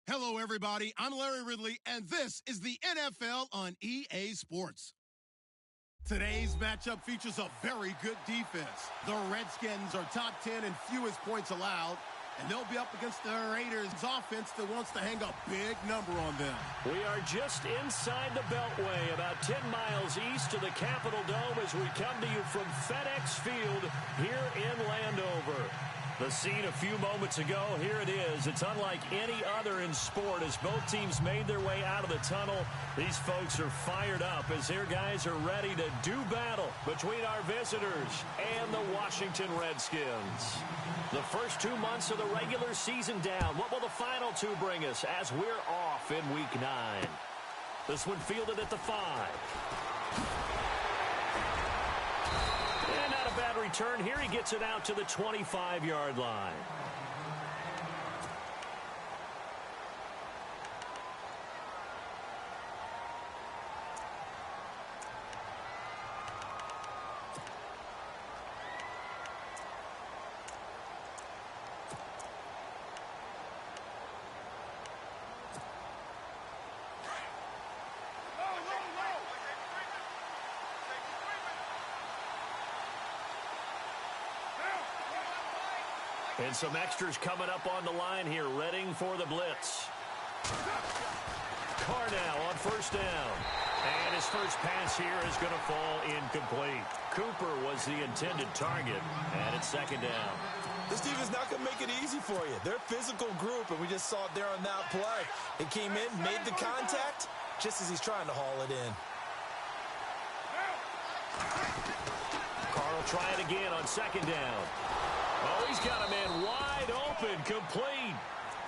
Hello, everybody. I'm Larry Ridley, and this is the NFL on EA Sports. Today's matchup features a very good defense. The Redskins are top 10 in fewest points allowed, and they'll be up against the Raiders' offense that wants to hang a big number on them. We are just inside the Beltway, about 10 miles east of the Capitol Dome as we come to you from FedEx Field here in Landover. The scene a few moments ago, here it is. It's unlike any other in sport as both teams made their way out of the tunnel. These folks are fired up as their guys are ready to do battle between our visitors and the Washington Redskins. The first 2 months of the regular season down. What will the final two bring us as we're off in Week 9? This one fielded at the 5. And not a bad return here. He gets it out to the 25-yard line. And some extras coming up on the line here, readying for the blitz. Carr now on first down. And his first pass here is going to fall incomplete. Cooper was the intended target, and it's second down. This team is not going to make it easy for you. They're a physical group, and we just saw it there on that play. It came in, made the contact, just as he's trying to haul it in. Carr will try it again on second down. Oh, he's got a man wide open, complete.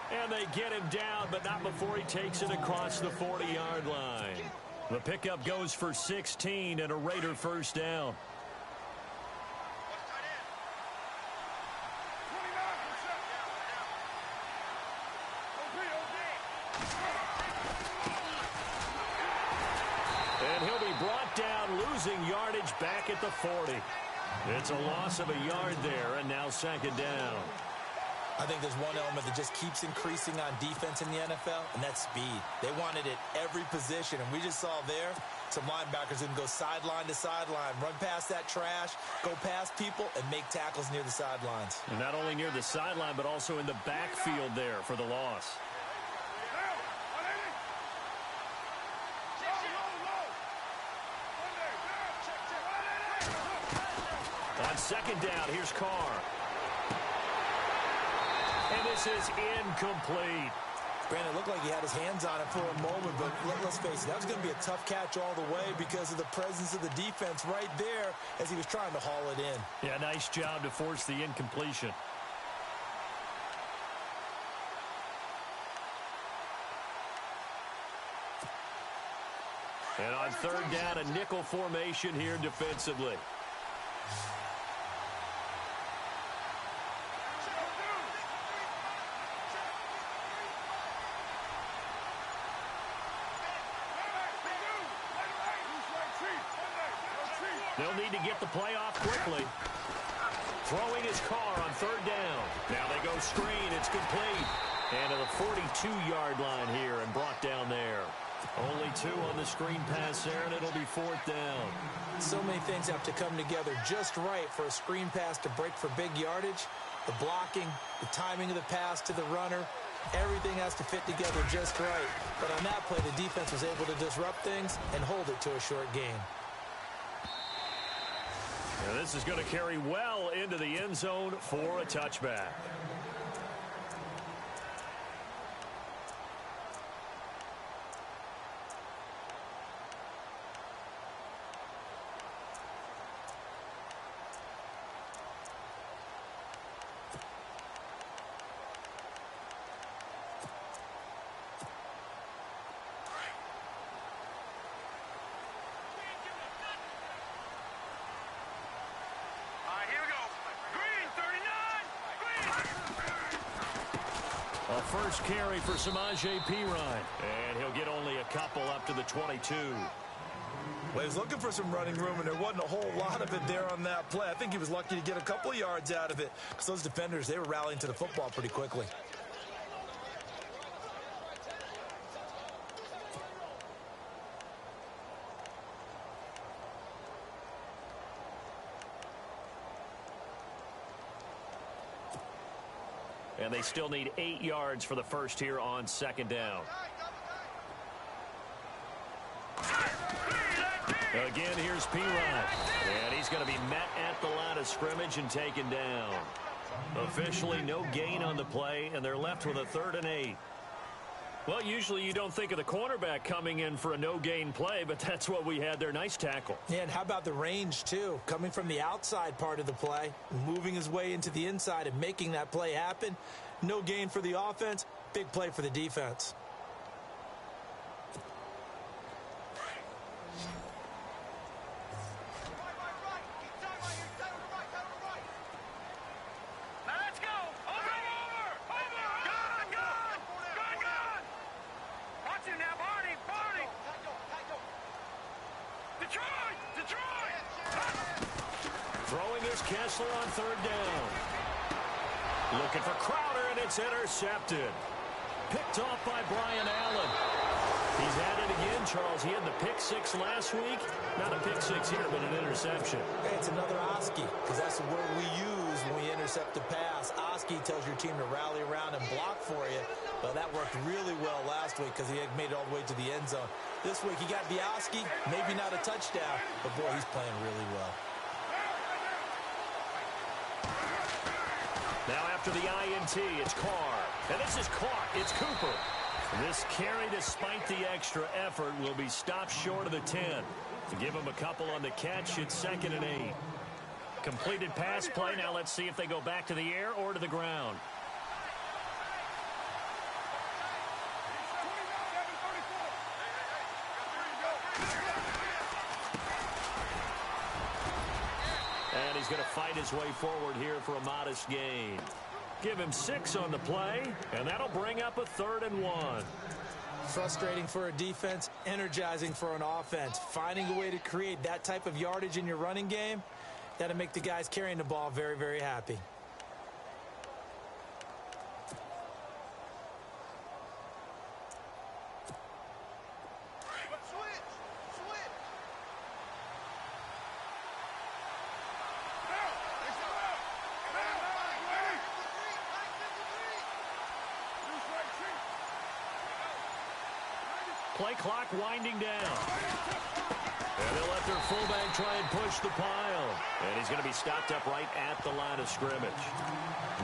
And they get him down, but not before he takes it across the 40-yard line. The pickup goes for 16 and a Raider first down. And he'll be brought down, losing yardage back at the 40. It's a loss of a yard there, and now second down. I think there's one element that just keeps increasing on defense in the NFL, and that's speed. They want it at every position, and we just saw there some linebackers who can go sideline to sideline, run past that trash, go past people, and make tackles near the sidelines. And not only near the sideline, but also in the backfield there for the loss. On second down, here's Carr. And this is incomplete. Brandon, it looked like he had his hands on it for a moment, but let's face it, that was going to be a tough catch all the way because of the presence of the defense right there as he was trying to haul it in. Yeah, nice job to force the incompletion. And on third down, a nickel formation here defensively. They'll need to get the play off quickly. Throwing his Carr on third down. Now they go screen. It's complete. And to the 42-yard line here and brought down there. Only 2 on the screen pass there, and it'll be fourth down. So many things have to come together just right for a screen pass to break for big yardage. The blocking, the timing of the pass to the runner, everything has to fit together just right. But on that play, the defense was able to disrupt things and hold it to a short gain. And this is going to carry well into the end zone for a touchback. A first carry for Samaje Perine. And he'll get only a couple up to the 22. Well, he was looking for some running room, and there wasn't a whole lot of it there on that play. I think he was lucky to get a couple of yards out of it because those defenders, they were rallying to the football pretty quickly. and they still need 8 yards for the first here on second down. Again, here's P. Ryan, and he's going to be met at the line of scrimmage and taken down. Officially no gain on the play, and they're left with a 3rd and 8. Well, usually you don't think of the cornerback coming in for a no-gain play, but that's what we had there. Nice tackle. Yeah, and how about the range, too? Coming from the outside part of the play, moving his way into the inside and making that play happen. No gain for the offense, big play for the defense. On 3rd down. Looking for Crowder, and it's intercepted. Picked off by Brian Allen. He's at it again, Charles. He had the pick 6 last week. Not a pick 6 here, but an interception. Hey, it's another Oski, because that's the word we use when we intercept a pass. Oski tells your team to rally around and block for you. But that worked really well last week because he had made it all the way to the end zone. This week he got the Oski, maybe not a touchdown, but boy, he's playing really well. Now after the INT, it's Carr. And this is caught. It's Cooper. This carry, despite the extra effort, will be stopped short of the 10. To give him a couple on the catch, it's 2nd and 8. Completed pass play. Now let's see if they go back to the air or to the ground. And he's going to fight his way forward here for a modest gain. Give him 6 on the play, and that'll bring up a 3rd and 1. Frustrating for a defense, energizing for an offense. Finding a way to create that type of yardage in your running game, that'll make the guys carrying the ball very, very happy. Play clock winding down. And they'll let their fullback try and push the pile. And he's going to be stopped up right at the line of scrimmage.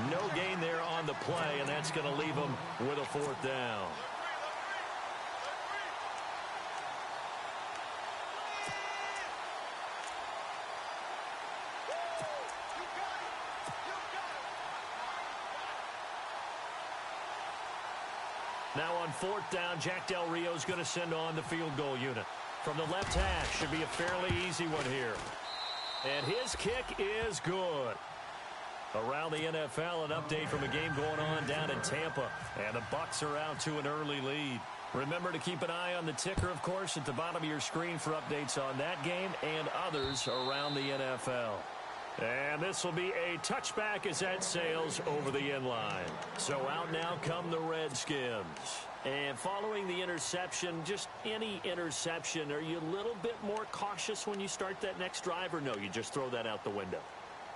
No gain there on the play, and that's going to leave him with a 4th down. Now on 4th down, Jack Del Rio's going to send on the field goal unit. From the left hash, should be a fairly easy one here. And his kick is good. Around the NFL, an update from a game going on down in Tampa. And the Bucs are out to an early lead. Remember to keep an eye on the ticker, of course, at the bottom of your screen for updates on that game and others around the NFL. And this will be a touchback as that sails over the end line. So out now come the Redskins. And following the interception, just any interception, are you a little bit more cautious when you start that next drive, or no, you just throw that out the window?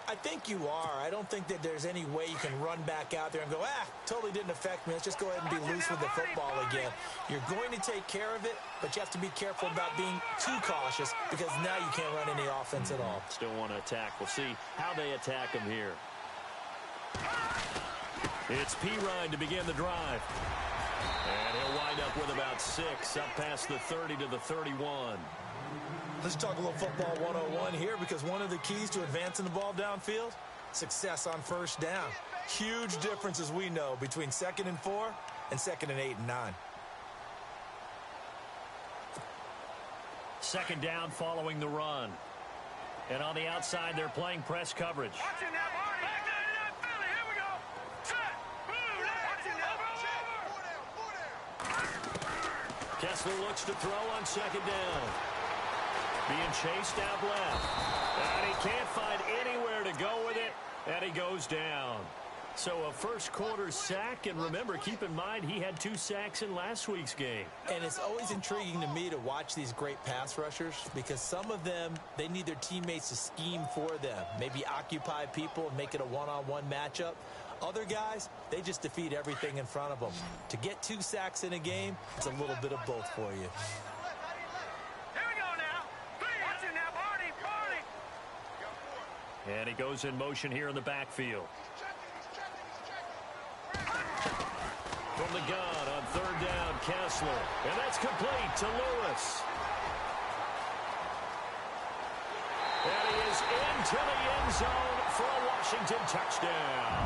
I think you are. I don't think that there's any way you can run back out there and go, totally didn't affect me. Let's just go ahead and be loose with the football again. You're going to take care of it, but you have to be careful about being too cautious because now you can't run any offense at all. Still want to attack. We'll see how they attack him here. It's P. Ryan to begin the drive. And he'll wind up with about 6, up past the 30 to the 31. Let's talk a little football 101 here, because one of the keys to advancing the ball downfield, success on 1st down. Huge difference, as we know, between 2nd and 4 and 2nd and 8 and 9. 2nd down following the run. And on the outside, they're playing press coverage. Kessler looks to throw on 2nd down. Being chased out left. And he can't find anywhere to go with it. And he goes down. So a first quarter sack, and remember, keep in mind he had 2 sacks in last week's game. And it's always intriguing to me to watch these great pass rushers because some of them, they need their teammates to scheme for them, maybe occupy people and make it a one-on-one matchup. Other guys, they just defeat everything in front of them. To get 2 sacks in a game, it's a little bit of both for you. And he goes in motion here in the backfield. From the gun on 3rd down, Kessler. And that's complete to Lewis. And he is into the end zone for a Washington touchdown.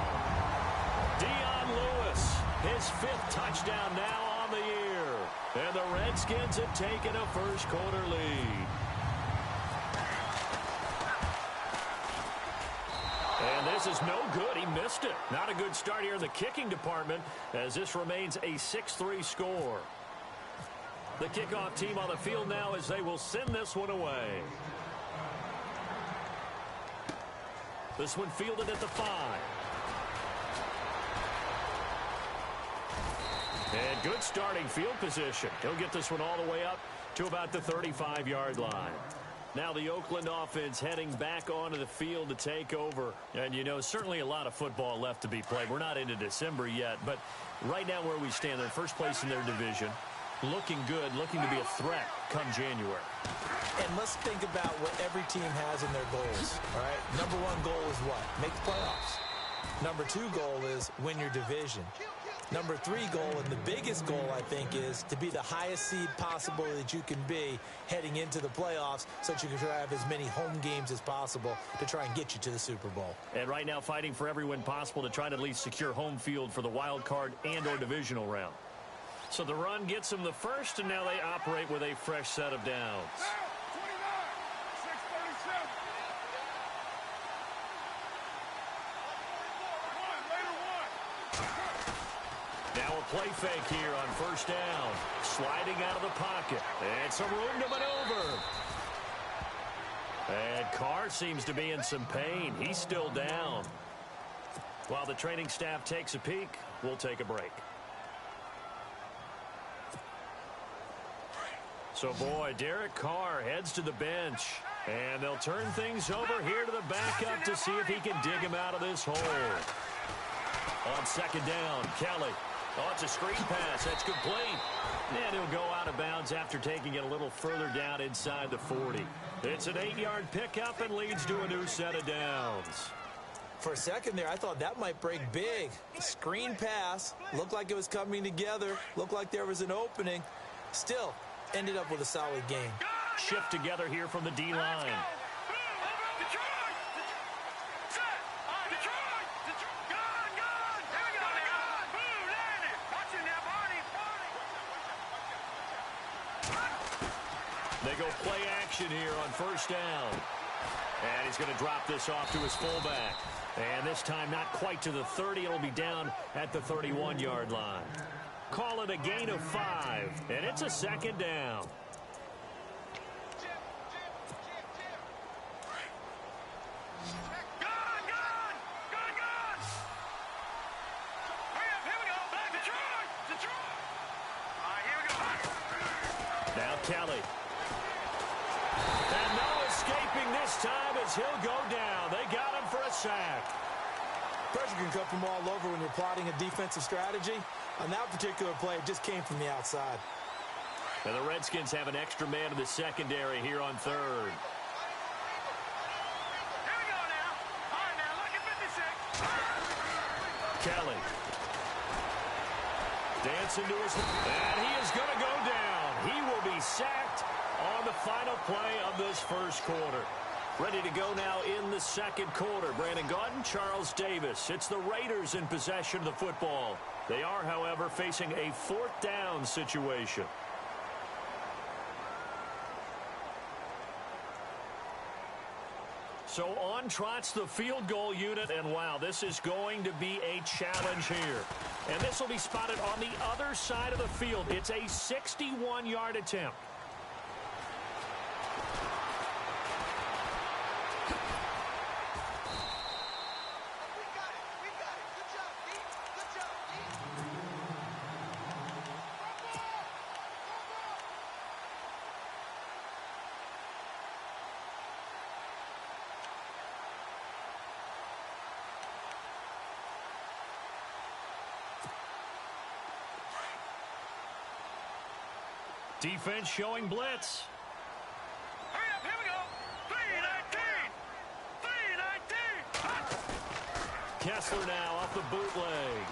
Dion Lewis, his 5th touchdown now on the year. And the Redskins have taken a first quarter lead. And this is no good. He missed it. Not a good start here in the kicking department as this remains a 6-3 score. The kickoff team on the field now as they will send this one away. This one fielded at the 5. And good starting field position. He'll get this one all the way up to about the 35-yard line. Now the Oakland offense heading back onto the field to take over. And, you know, certainly a lot of football left to be played. We're not into December yet, but right now where we stand, they're first place in their division. Looking good, looking to be a threat come January. And let's think about what every team has in their goals, all right? Number 1 goal is what? Make the playoffs. Number 2 goal is win your division. Number 3 goal, and the biggest goal, I think, is to be the highest seed possible that you can be heading into the playoffs so that you can try to have as many home games as possible to try and get you to the Super Bowl. And right now fighting for every win possible to try to at least secure home field for the wild card and or divisional round. So the run gets them the first, and now they operate with a fresh set of downs. Now a play fake here on 1st down. Sliding out of the pocket. And some room to maneuver. And Carr seems to be in some pain. He's still down. While the training staff takes a peek, we'll take a break. So, boy, Derek Carr heads to the bench. And they'll turn things over here to the backup to see if he can dig him out of this hole. On 2nd down, Kelly. Oh, it's a screen pass. That's complete. And he'll go out of bounds after taking it a little further down inside the 40. It's an 8-yard pickup and leads to a new set of downs. For a second there, I thought that might break big. Screen pass. Looked like it was coming together. Looked like there was an opening. Still, ended up with a solid game. Shift together here from the D-line. They go play action here on 1st down. And he's going to drop this off to his fullback. And this time not quite to the 30. It'll be down at the 31-yard line. Call it a gain of 5. And it's a 2nd down. Now Kelly. And no escaping this time as he'll go down. They got him for a sack. Pressure can come from all over when you're plotting a defensive strategy. On that particular play, it just came from the outside. And the Redskins have an extra man in the secondary here on 3rd. Here we go now. All right, now look at 56. Kelly. Dancing to his... And he is going to go down. He will be sacked on the final play of this first quarter. Ready to go now in the 2nd quarter. Brandon Gaudin, Charles Davis. It's the Raiders in possession of the football. They are, however, facing a 4th down situation. So on trots the field goal unit, and wow, this is going to be a challenge here. And this will be spotted on the other side of the field. It's a 61-yard attempt. Defense showing blitz. Hurry up, here we go. 319. 319. Kessler now off the bootleg.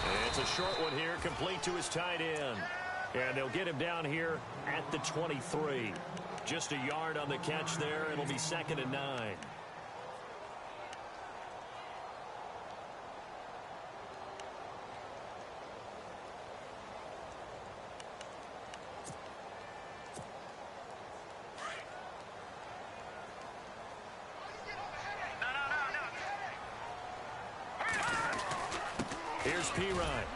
And it's a short one here, complete to his tight end. And they'll get him down here at the 23. Just a yard on the catch there. It'll be 2nd and 9. Here's Pirine.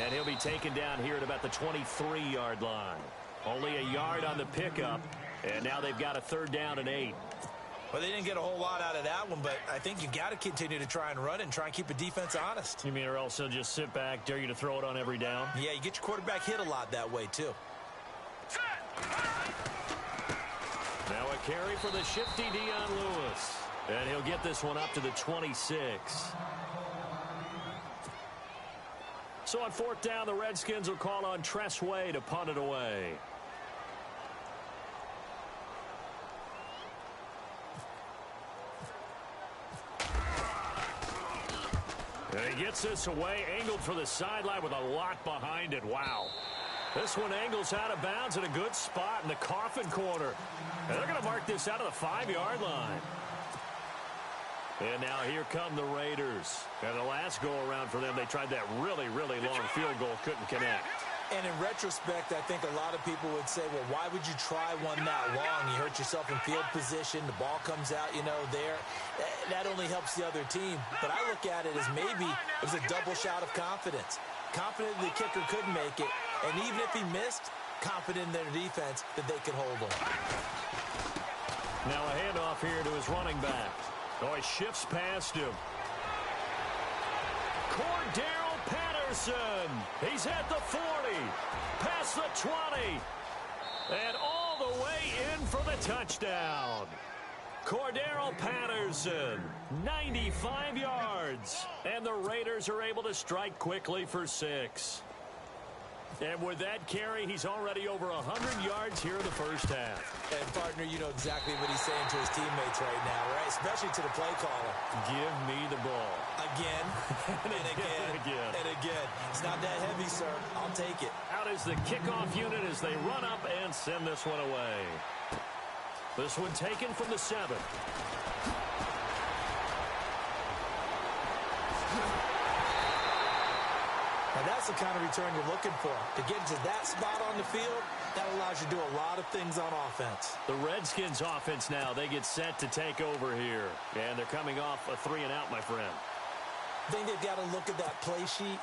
And he'll be taken down here at about the 23-yard line. Only a yard on the pickup. And now they've got a 3rd down and 8. Well, they didn't get a whole lot out of that one, but I think you got to continue to try and run and try and keep the defense honest. You mean or else they'll just sit back, dare you to throw it on every down? Yeah, you get your quarterback hit a lot that way, too. Now a carry for the shifty Dion Lewis. And he'll get this one up to the 26. So on 4th down, the Redskins will call on Tress Way to punt it away. And he gets this away, angled for the sideline with a lot behind it. Wow. This one angles out of bounds in a good spot in the coffin corner. And they're going to mark this out of the 5-yard line. And now here come the Raiders. And the last go-around for them, they tried that really, really long field goal, couldn't connect. And in retrospect, I think a lot of people would say, well, why would you try one that long? You hurt yourself in field position. The ball comes out, there. That only helps the other team. But I look at it as maybe it was a double shot of confidence. Confident the kicker could make it. And even if he missed, confident in their defense that they could hold him. Now a handoff here to his running back. Oh, he shifts past him. Cordero Patterson. He's at the 40. Past the 20. And all the way in for the touchdown. Cordero Patterson, 95 yards. And the Raiders are able to strike quickly for 6. And with that carry, he's already over 100 yards here in the first half. And, partner, you know exactly what he's saying to his teammates right now, right? Especially to the play caller. Give me the ball. Again, and again, and again. It's not that heavy, sir. I'll take it. Out is the kickoff unit as they run up and send this one away. This one taken from the 7. Now, that's the kind of return you're looking for. To get to that spot on the field, that allows you to do a lot of things on offense. The Redskins offense now, they get set to take over here. And they're coming off a 3-and-out, my friend. I think they've got to look at that play sheet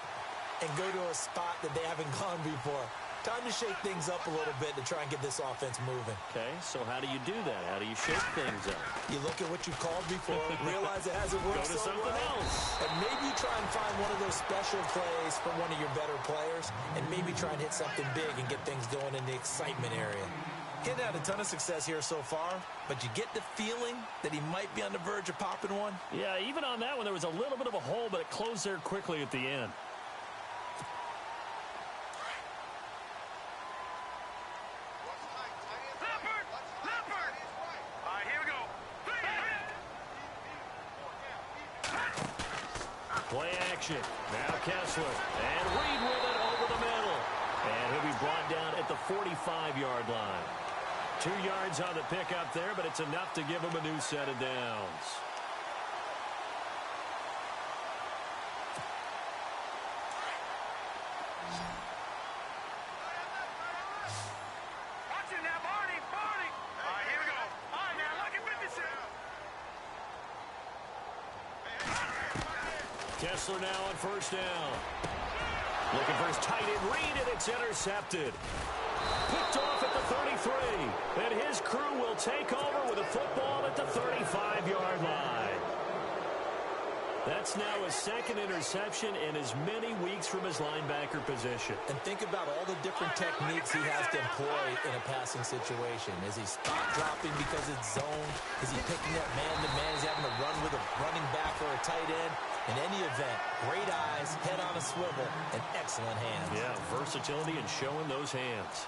and go to a spot that they haven't gone before. Time to shake things up a little bit to try and get this offense moving. Okay, so how do you do that? How do you shake things up? You look at what you've called before, realize it hasn't worked so well, else. and maybe you try and find one of those special plays from one of your better players, and maybe try and hit something big and get things going in the excitement area. He hadn't had a ton of success here so far, but you get the feeling that he might be on the verge of popping one. Yeah, even on that one, there was a little bit of a hole, but it closed there quickly at the end. Play action. Now Kessler. And Reed with it over the middle. And he'll be brought down at the 45-yard line. 2 yards on the pickup there, but it's enough to give him a new set of downs. Watch it now, Barney. All right, here we go. All right, now, look at 56. Kessler now on 1st down. Looking for his tight end Reed, and it's intercepted. Picked off at the 33. And his crew will take over with a football at the 35-yard line. That's now his 2nd interception in as many weeks from his linebacker position. And think about all the different techniques he has to employ in a passing situation. Is he spot dropping because it's zone? Is he picking up man-to-man? Is he having to run with a running back or a tight end? In any event, great eyes, head on a swivel, and excellent hands. Yeah, versatility and showing those hands.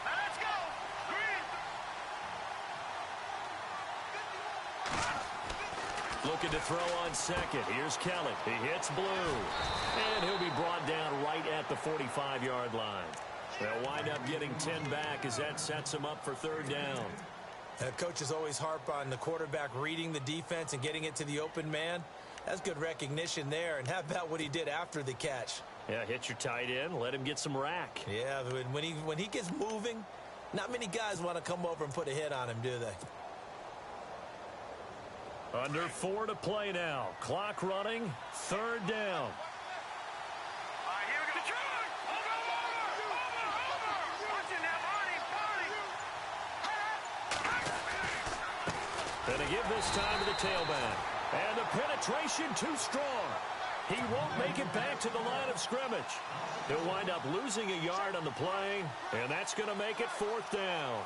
Let's go. Green. Looking to throw on second. Here's Kelly. He hits blue. And he'll be brought down right at the 45-yard line. They'll wind up getting 10 back as that sets them up for third down. Coaches always harp on the quarterback reading the defense and getting it to the open man. That's good recognition there. And how about what he did after the catch? Yeah, hit your tight end. Let him get some rack. Yeah, when he gets moving, not many guys want to come over and put a hit on him, do they? Under 4 to play now. Clock running. Third down. Here we go. Over. Watch it now, Barney. And they give this time to the tailback. And the penetration too strong. He won't make it back to the line of scrimmage. He'll wind up losing a yard on the play, and that's going to make it fourth down.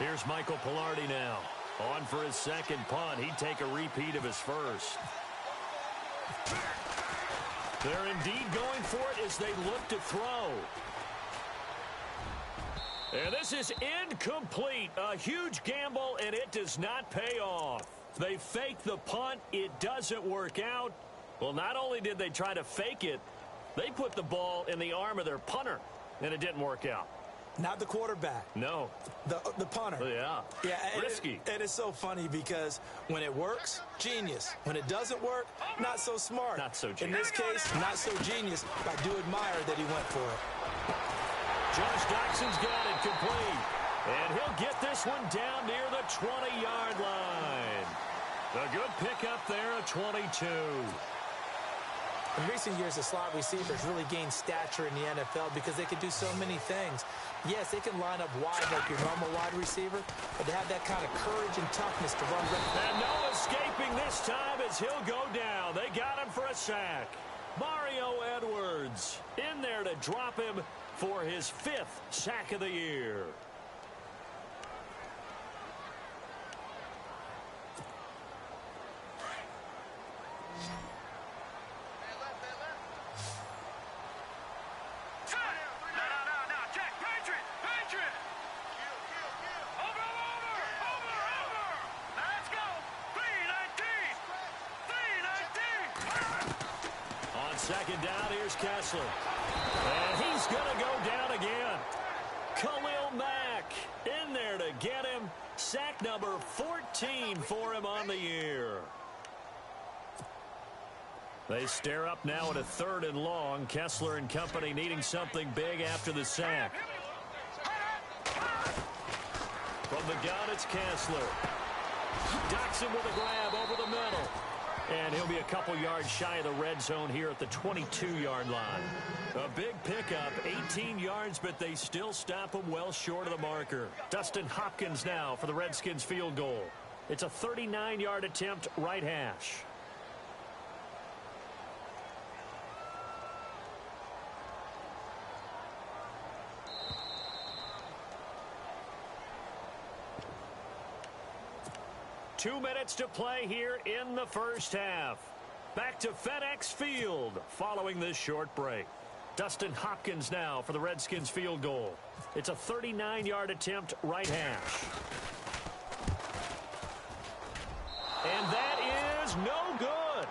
Here's Michael Pilardi now. On for his second punt. He'd take a repeat of his first. They're indeed going for it as they look to throw. And this is incomplete. A huge gamble, and it does not pay off. They fake the punt. It doesn't work out. Well, not only did they try to fake it, they put the ball in the arm of their punter, and it didn't work out. Not the quarterback. No. The punter. Yeah. Risky. And it's so funny because when it works, genius. When it doesn't work, not so smart. Not so genius. In this case, not so genius. I do admire that he went for it. Josh Doxson's got it complete. And he'll get this one down near the 20-yard line. A good pickup there at 22. In recent years, the slot receivers really gained stature in the NFL because they can do so many things. Yes, they can line up wide like your normal wide receiver, but to have that kind of courage and toughness to run. And no escaping this time as he'll go down. They got him for a sack. Mario Edwards in there to drop him for his 5th sack of the year. Second down, here's Kessler. And he's going to go down again. Khalil Mack in there to get him. Sack number 14 for him on the year. They stare up now at a 3rd and long. Kessler and company needing something big after the sack. From the gun, it's Kessler. Doxson with a grab over the middle. And he'll be a couple yards shy of the red zone here at the 22-yard line. A big pickup, 18 yards, but they still stop him well short of the marker. Dustin Hopkins now for the Redskins field goal. It's a 39-yard attempt, right hash. Two minutes to play here in the first half. Back to FedEx Field following this short break. Dustin Hopkins now for the Redskins field goal. It's a 39-yard attempt, right hash. And that is no good.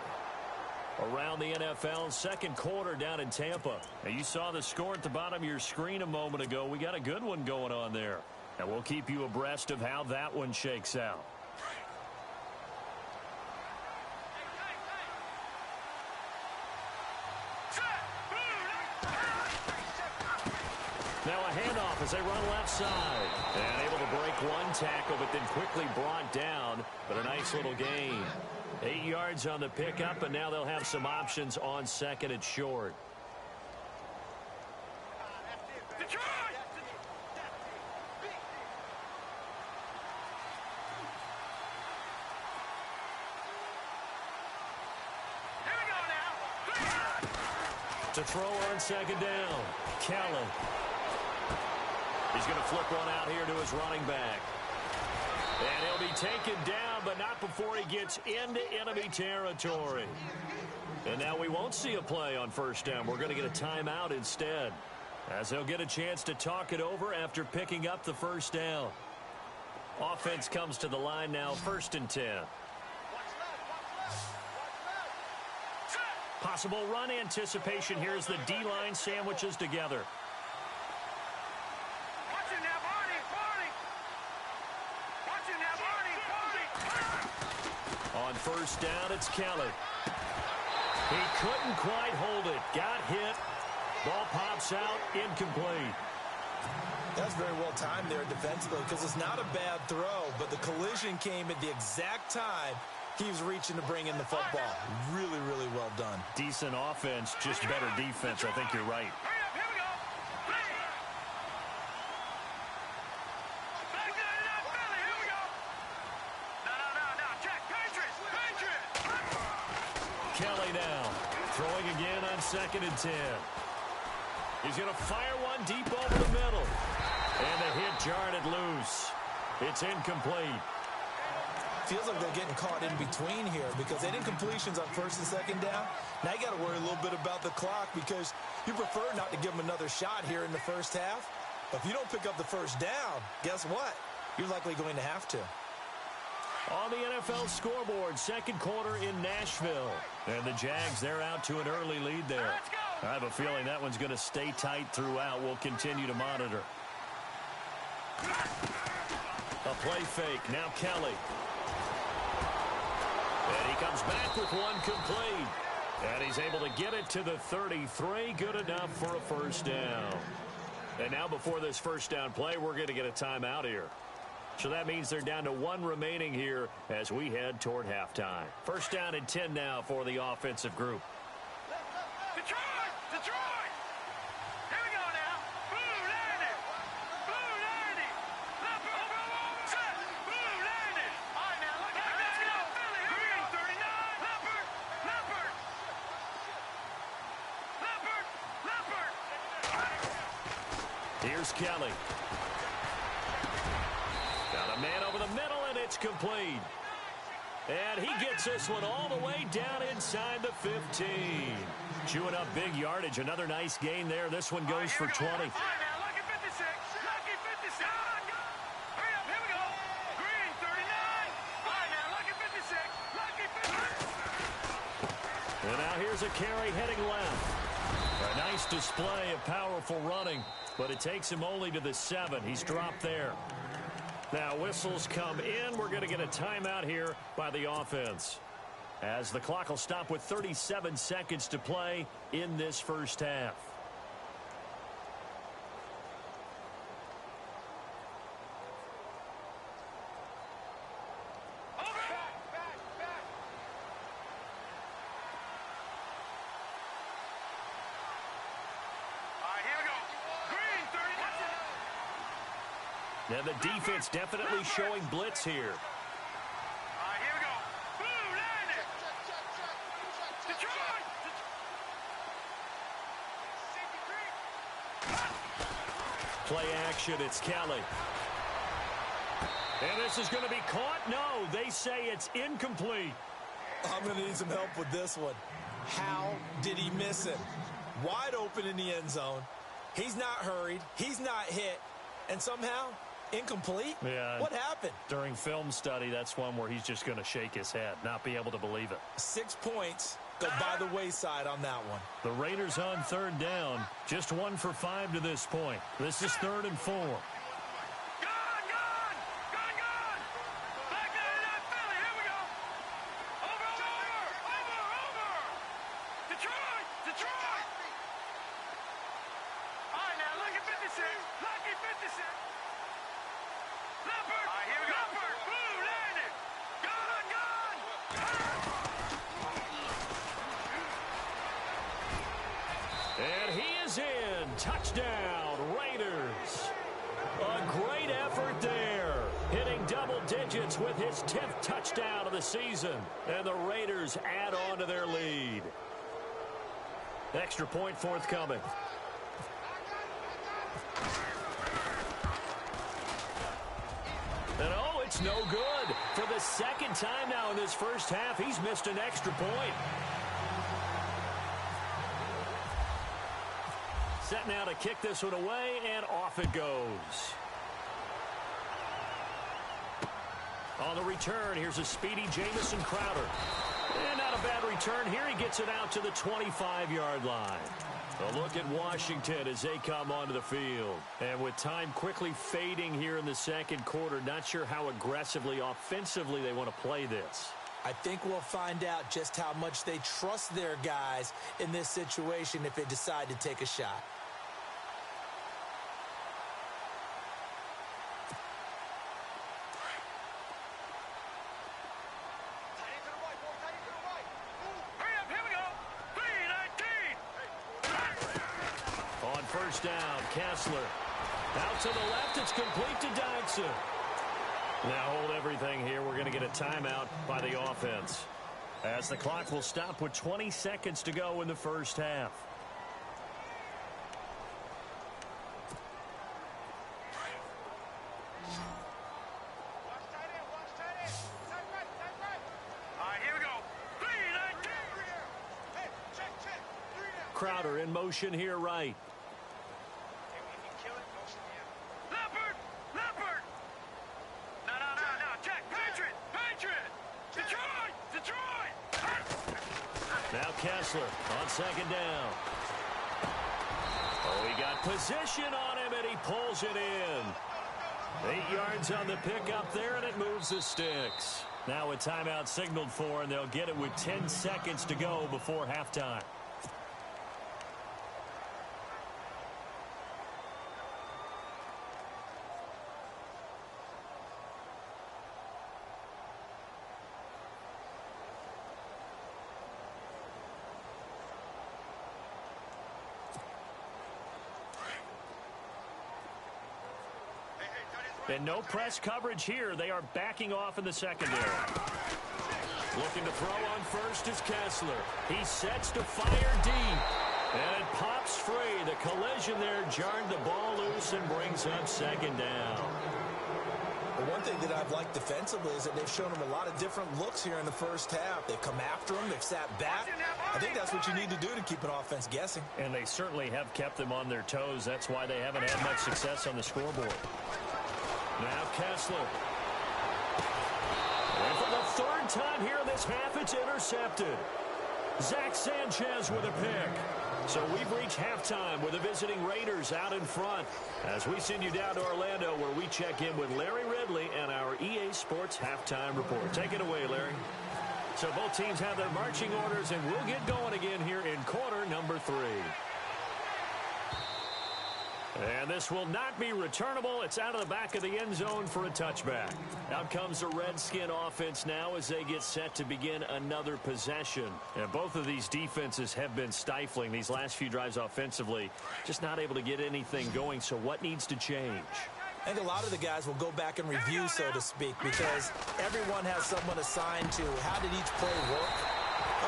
Around the NFL, second quarter down in Tampa. Now, you saw the score at the bottom of your screen a moment ago. We got a good one going on there. And we'll keep you abreast of how that one shakes out. Now a handoff as they run left side. And able to break one tackle, but then quickly brought down. But a nice little gain. 8 yards on the pickup, and now they'll have some options on second and short. To throw on second down, Kelly. He's going to flip one out here to his running back. And he'll be taken down, but not before he gets into enemy territory. And now we won't see a play on first down. We're going to get a timeout instead, as he'll get a chance to talk it over after picking up the first down. Offense comes to the line now, 1st and 10. Possible run anticipation here as the D-line sandwiches together. On first down, it's Kelly. He couldn't quite hold it. Got hit. Ball pops out, incomplete. That's very well timed there defensively because it's not a bad throw, but the collision came at the exact time he was reaching to bring in the football. Really, really well done. Decent offense, just better defense. I think you're right. Kelly now, throwing again on 2nd and 10. He's going to fire one deep over the middle. And the hit jarred it loose. It's incomplete. Feels like they're getting caught in between here because they didn't completions on 1st and 2nd down. Now you got to worry a little bit about the clock because you prefer not to give them another shot here in the first half. But if you don't pick up the first down, guess what? You're likely going to have to. On the NFL scoreboard, 2nd quarter in Nashville. And the Jags, they're out to an early lead there. I have a feeling that one's going to stay tight throughout. We'll continue to monitor. A play fake. Now Kelly. And he comes back with one complete. And he's able to get it to the 33. Good enough for a first down. And now before this first down play, we're going to get a timeout here. So that means they're down to 1 remaining here as we head toward halftime. 1st down and 10 now for the offensive group. Detroit! Detroit! Here we go now. Boo, landed! Boo, landed! Leopard! Set! Boo, landed! All right, now, look at it. Let's go! Philly, here we go! 39! Leopard! Leopard! Leopard! Leopard! Here's Kelly. Got a man over the middle, and it's complete. And he gets this one all the way down inside the 15. Chewing up big yardage. Another nice gain there. This one goes for 20. All right, now, lucky 56. Lucky 56. Hurry up, here we go. Green, 39. All right, now, lucky 56. Lucky 56. And now here's a carry heading left. A nice display of powerful running, but it takes him only to the 7. He's dropped there. Now whistles come in. We're going to get a timeout here by the offense, as the clock will stop with 37 seconds to play in this first half. Now the defense definitely showing blitz here. All right, here we go. Blue, landed. Detroit. Play action, it's Kelly. And this is going to be caught. No, they say it's incomplete. I'm going to need some help with this one. How did he miss him? Wide open in the end zone. He's not hurried. He's not hit. And somehow, incomplete? Yeah. What happened? During film study, that's one where he's just going to shake his head, not be able to believe it. 6 points go by the wayside on that one. The Raiders on 3rd down. Just 1 for 5 to this point. This is 3rd and 4. Gone, gone. Gone, gone. Back there in that Philly. Here we go. Over. Detroit. Detroit. All right, now, look at 56. Lucky 56. Leopard. All right, here we go. Leopard. Blue, landed. Gone, gone. And he is in. Touchdown, Raiders. A great effort there. Hitting double digits with his 10th touchdown of the season. And the Raiders add on to their lead. Extra point forthcoming. And oh, it's no good. For the second time now in this first half, he's missed an extra point. Set now to kick this one away, and off it goes. On the return, here's a speedy Jamison Crowder. And not a bad return here. He gets it out to the 25-yard line. A look at Washington as they come onto the field. And with time quickly fading here in the second quarter, not sure how aggressively, offensively they want to play this. I think we'll find out just how much they trust their guys in this situation if they decide to take a shot. First down, Kessler. Out to the left, it's complete to Dodson. Now hold everything here. We're going to get a timeout by the offense, as the clock will stop with 20 seconds to go in the first half. All right, here we go. Crowder in motion here right. Now Kessler on second down. Oh, he got position on him, and he pulls it in. 8 yards on the pickup there, and it moves the sticks. Now a timeout signaled for, and they'll get it with 10 seconds to go before halftime. And no press coverage here. They are backing off in the secondary. Looking to throw on first is Kessler. He sets to fire deep. And it pops free. The collision there jarred the ball loose and brings up second down. The one thing that I've liked defensively is that they've shown him a lot of different looks here in the first half. They've come after him. They've sat back. I think that's what you need to do to keep an offense guessing. And they certainly have kept them on their toes. That's why they haven't had much success on the scoreboard. Now Kessler. And for the third time here in this half, it's intercepted. Zach Sanchez with a pick. So we've reached halftime with the visiting Raiders out in front, as we send you down to Orlando, where we check in with Larry Ridley and our EA Sports Halftime Report. Take it away, Larry. So both teams have their marching orders, and we'll get going again here in quarter number 3. And this will not be returnable. It's out of the back of the end zone for a touchback. Out comes the Redskin offense now as they get set to begin another possession. And both of these defenses have been stifling these last few drives offensively. Just not able to get anything going. So what needs to change? I think a lot of the guys will go back and review, so to speak, because everyone has someone assigned to how did each play work.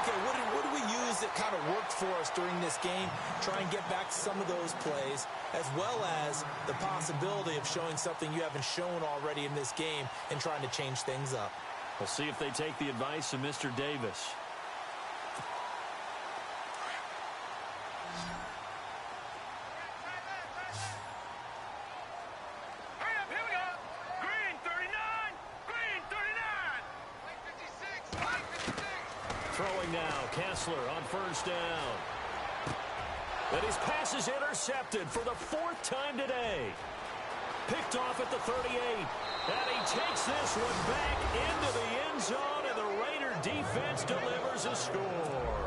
Okay, what do we use that kind of worked for us during this game? Try and get back to some of those plays, as well as the possibility of showing something you haven't shown already in this game and trying to change things up. We'll see if they take the advice of Mr. Davis. Throwing now, Kessler on first down. And his pass is intercepted for the 4th time today. Picked off at the 38. And he takes this one back into the end zone, and the Raider defense delivers a score.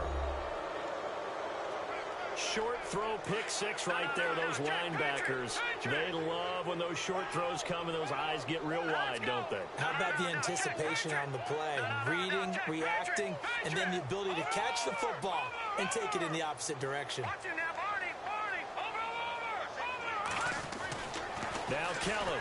Short throw, pick 6 right there, those linebackers. They love when those short throws come and those eyes get real wide, don't they? How about the anticipation on the play? Reading, reacting, and then the ability to catch the football and take it in the opposite direction. Now Kelly.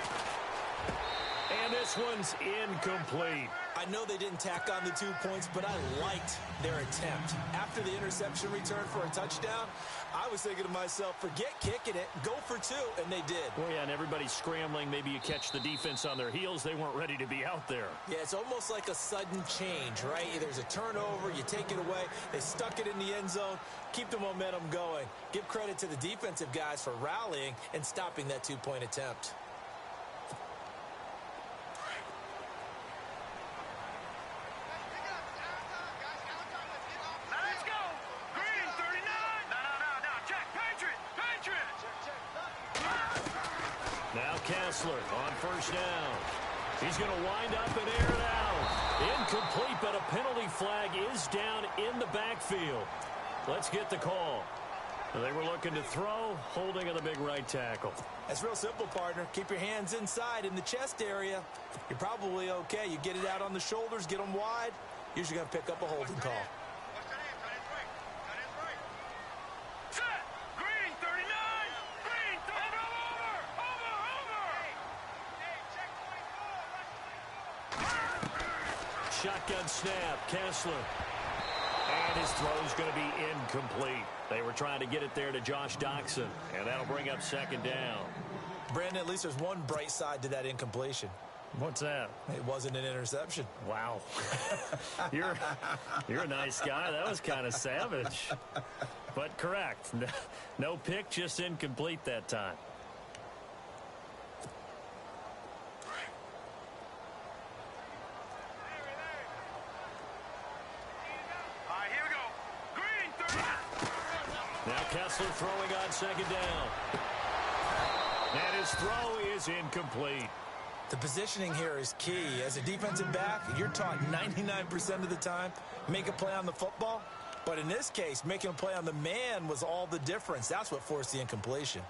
And this one's incomplete. I know they didn't tack on the 2 points, but I liked their attempt. After the interception return for a touchdown, I was thinking to myself, forget kicking it, go for 2, and they did. Well, yeah, and everybody's scrambling. Maybe you catch the defense on their heels. They weren't ready to be out there. Yeah, it's almost like a sudden change, right? There's a turnover, you take it away, they stuck it in the end zone, keep the momentum going. Give credit to the defensive guys for rallying and stopping that 2-point attempt. Kessler on first down. He's going to wind up and air it out. Incomplete, but a penalty flag is down in the backfield. Let's get the call. They were looking to throw, holding on the big right tackle. That's real simple, partner. Keep your hands inside in the chest area. You're probably okay. You get it out on the shoulders, get them wide. Usually going to pick up a holding call. Shotgun snap, Kessler. And his throw's going to be incomplete. They were trying to get it there to Josh Doxson, and that'll bring up second down. Brandon, at least there's one bright side to that incompletion. What's that? It wasn't an interception. Wow. You're a nice guy. That was kind of savage. But correct. No pick, just incomplete that time. Now Kessler throwing on second down. And his throw is incomplete. The positioning here is key. As a defensive back, you're taught 99% of the time, make a play on the football. But in this case, making a play on the man was all the difference. That's what forced the incompletion.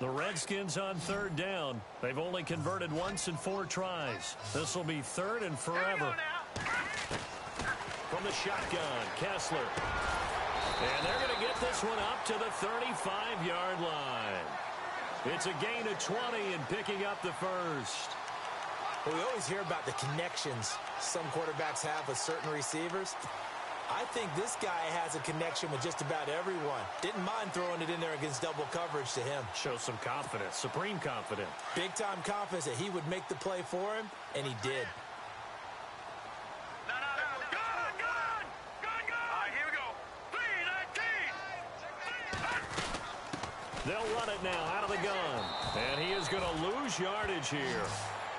The Redskins on third down. They've only converted once in 4 tries. This will be third and forever. From the shotgun, Kessler. And they're going to get this one up to the 35-yard line. It's a gain of 20 and picking up the first. Well, we always hear about the connections some quarterbacks have with certain receivers. I think this guy has a connection with just about everyone. Didn't mind throwing it in there against double coverage to him. Shows some confidence, supreme confidence. Big-time confidence that he would make the play for him, and he did. They'll run it now out of the gun. And he is going to lose yardage here.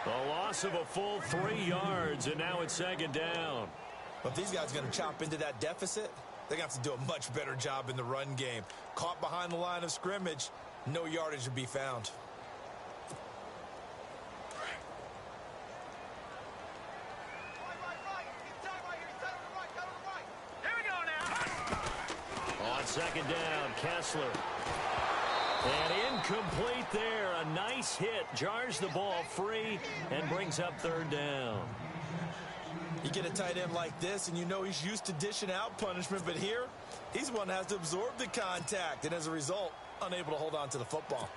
A loss of a full 3 yards, and now it's second down. But if these guys are going to chop into that deficit, they're going to have to do a much better job in the run game. Caught behind the line of scrimmage, no yardage to be found. On second down, Kessler. And incomplete there. A nice hit. Jars the ball free and brings up third down. You get a tight end like this, and you know he's used to dishing out punishment, but here, he's the one that has to absorb the contact, and as a result, unable to hold on to the football.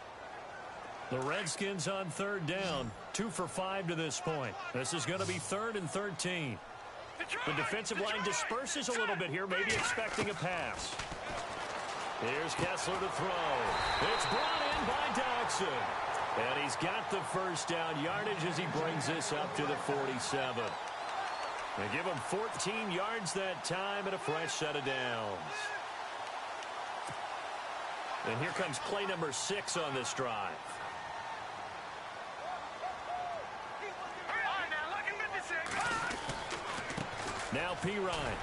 The Redskins on third down, 2 for 5 to this point. This is going to be 3rd and 13. The defensive line disperses a little bit here, maybe expecting a pass. Here's Kessler to throw. It's brought in by Doxson. And he's got the first down yardage as he brings this up to the 47. They give him 14 yards that time and a fresh set of downs. And here comes play number 6 on this drive. Now Pirine.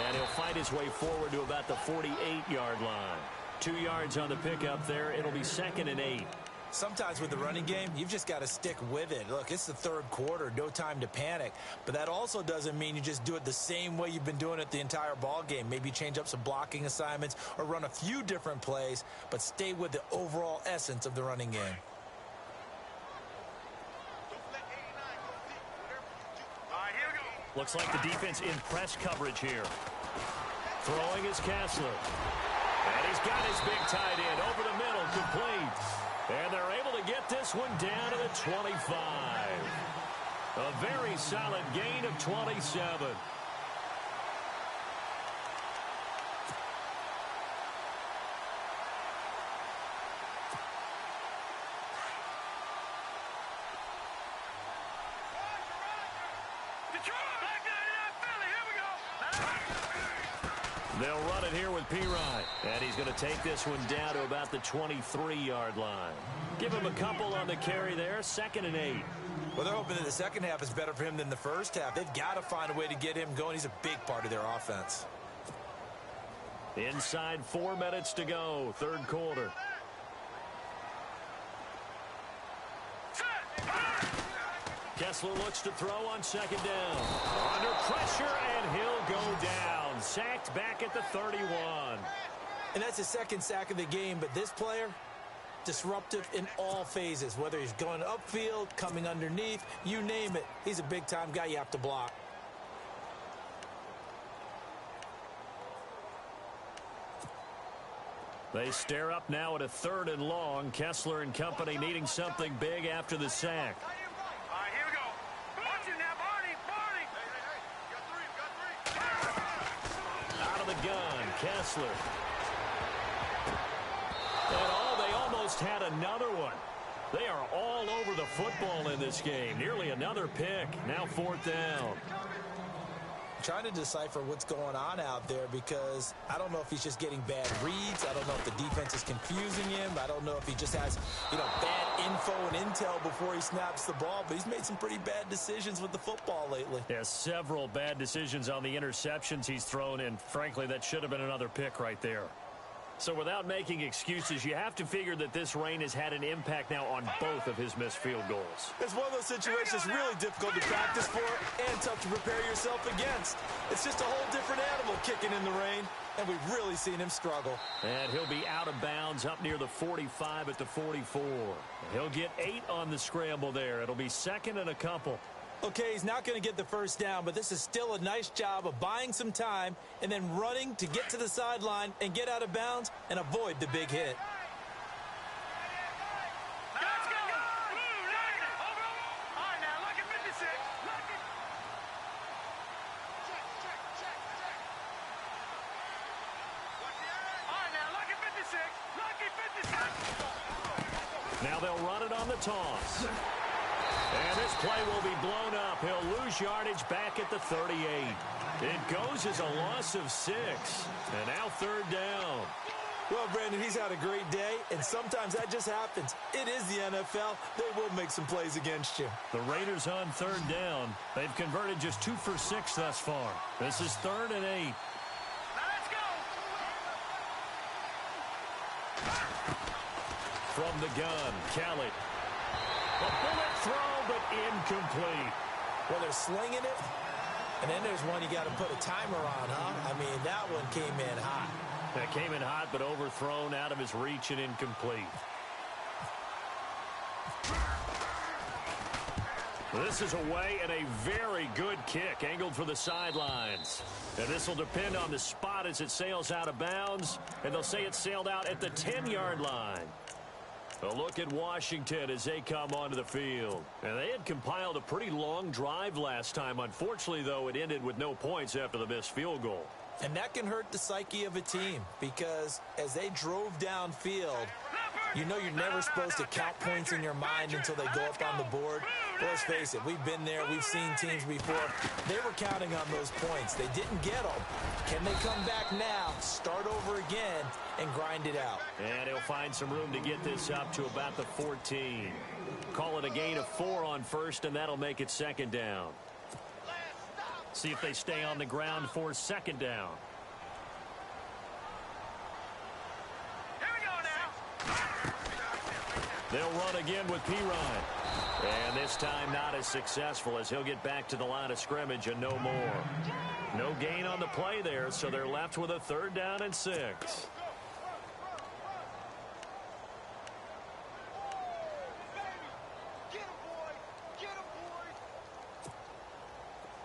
And he'll fight his way forward to about the 48-yard line. 2 yards on the pickup there. It'll be 2nd and 8. Sometimes with the running game, you've just got to stick with it. Look, it's the 3rd quarter, no time to panic. But that also doesn't mean you just do it the same way you've been doing it the entire ball game. Maybe change up some blocking assignments or run a few different plays, but stay with the overall essence of the running game. Looks like the defense in press coverage here. Throwing is Kessler. And he's got his big tight end over the middle, complete. And they're able to get this one down to the 25. A very solid gain of 27. They'll run it here with Pirine. And he's going to take this one down to about the 23-yard line. Give him a couple on the carry there. 2nd and 8. Well, they're hoping that the second half is better for him than the first half. They've got to find a way to get him going. He's a big part of their offense. Inside 4 minutes to go. 3rd quarter. Kessler looks to throw on 2nd down. Under pressure, and he'll go down. Sacked back at the 31. And that's his 2nd sack of the game, but this player, disruptive in all phases, whether he's going upfield, coming underneath, you name it. He's a big-time guy you have to block. They stare up now at a 3rd and long. Kessler and company needing something big after the sack. All right, here we go. Watch him now, Barney. Hey, Out of the gun, Kessler. And they almost had another one. They are all over the football in this game. Nearly another pick. Now 4th down. Trying to decipher what's going on out there because I don't know if he's just getting bad reads. I don't know if the defense is confusing him. I don't know if he just has, bad info and intel before he snaps the ball. But he's made some pretty bad decisions with the football lately. Yeah, several bad decisions on the interceptions he's thrown, and frankly, that should have been another pick right there. So without making excuses, you have to figure that this rain has had an impact now on both of his missed field goals. It's one of those situations really difficult to practice for and tough to prepare yourself against. It's just a whole different animal kicking in the rain, and we've really seen him struggle. And he'll be out of bounds up near the 45 at the 44. He'll get 8 on the scramble there. It'll be 2nd and a couple. Okay, he's not going to get the first down, but this is still a nice job of buying some time and then running to get to the sideline and get out of bounds and avoid the big hit. let's go. All right, now, look at 56. All right, now, look at 56. Lucky 56. Now they'll run it on the toss. And this play will be blown up. He'll lose yardage back at the 38. It goes as a loss of 6. And now 3rd down. Well, Brandon, he's had a great day, and sometimes that just happens. It is the NFL. They will make some plays against you. The Raiders on 3rd down. They've converted just 2 for 6 thus far. This is 3rd and 8. Now, let's go. From the gun, Kelly. A bullet throw, but incomplete. Well, they're slinging it, and then there's one you got to put a timer on, huh? I mean, that one came in hot. That came in hot, but overthrown out of his reach and incomplete. This is away and a very good kick, angled for the sidelines. And this will depend on the spot as it sails out of bounds, and they'll say it sailed out at the 10-yard line. A look at Washington as they come onto the field. And they had compiled a pretty long drive last time. Unfortunately, though, it ended with no points after the missed field goal. And that can hurt the psyche of a team because as they drove downfield, you know you're never supposed to count points in your mind until they go up on the board. But let's face it, we've been there. We've seen teams before. They were counting on those points. They didn't get them. Can they come back now, start over again, and grind it out? And he'll find some room to get this up to about the 14. Call it a gain of 4 on 1st, and that'll make it 2nd down. See if they stay on the ground for 2nd down. Here we go now. They'll run again with Pirine. And this time not as successful as he'll get back to the line of scrimmage and no more. No gain on the play there, so they're left with a 3rd down and 6.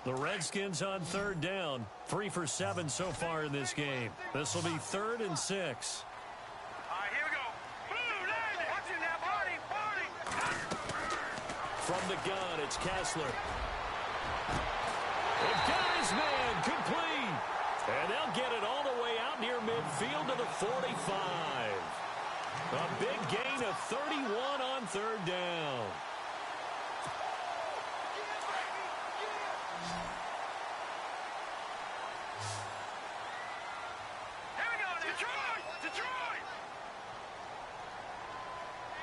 The Redskins on third down. 3 for 7 so far in this game. This will be 3rd and 6. All right, here we go. Boom, landed. Watch it now, Barney. From the gun, it's Kessler. They've got his man, complete. And they'll get it all the way out near midfield to the 45. A big gain of 31 on third down. Detroit!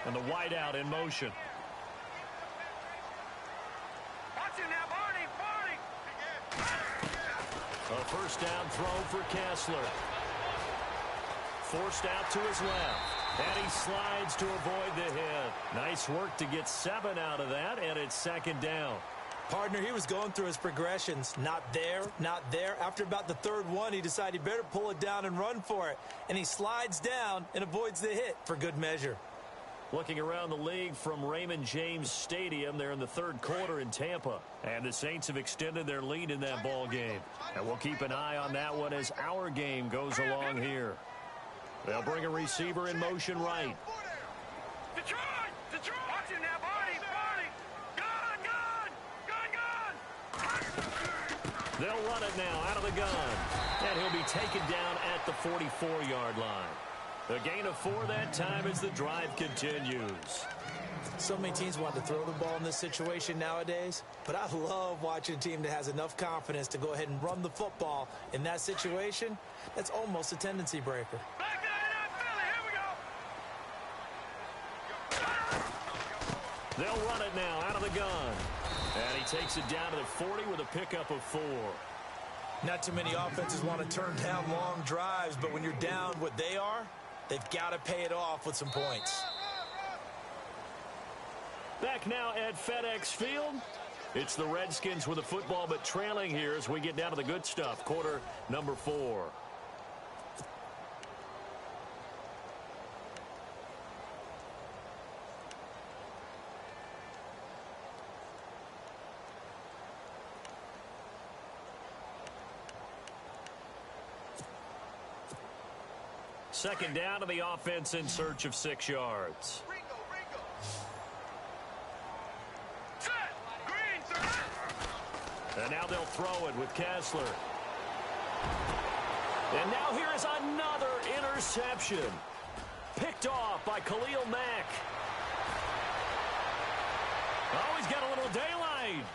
And the wideout in motion. Watch him now, Barney! A first down throw for Kessler. Forced out to his left. And he slides to avoid the hit. Nice work to get 7 out of that, and it's 2nd down. Partner, he was going through his progressions. Not there, not there. After about the 3rd one, he decided he better pull it down and run for it. And he slides down and avoids the hit for good measure. Looking around the league from Raymond James Stadium, they're in the 3rd quarter in Tampa. And the Saints have extended their lead in that ball game. And we'll keep an eye on that one as our game goes along here. They'll bring a receiver in motion right. Detroit! Watch him now, Barney! Gun! They'll run it now out of the gun. And he'll be taken down at the 44-yard line. A gain of 4 that time as the drive continues. So many teams want to throw the ball in this situation nowadays, but I love watching a team that has enough confidence to go ahead and run the football in that situation. That's almost a tendency breaker. Back to the NFL, here we go! They'll run it now out of the gun. And he takes it down to the 40 with a pickup of 4. Not too many offenses want to turn down long drives, but when you're down what they are, they've got to pay it off with some points. Back now at FedEx Field. It's the Redskins with the football, but trailing here as we get down to the good stuff. Quarter number 4. Second down to the offense in search of 6 yards. And now they'll throw it with Kessler. And now here is another interception. Picked off by Khalil Mack. Oh, he's got a little daylight.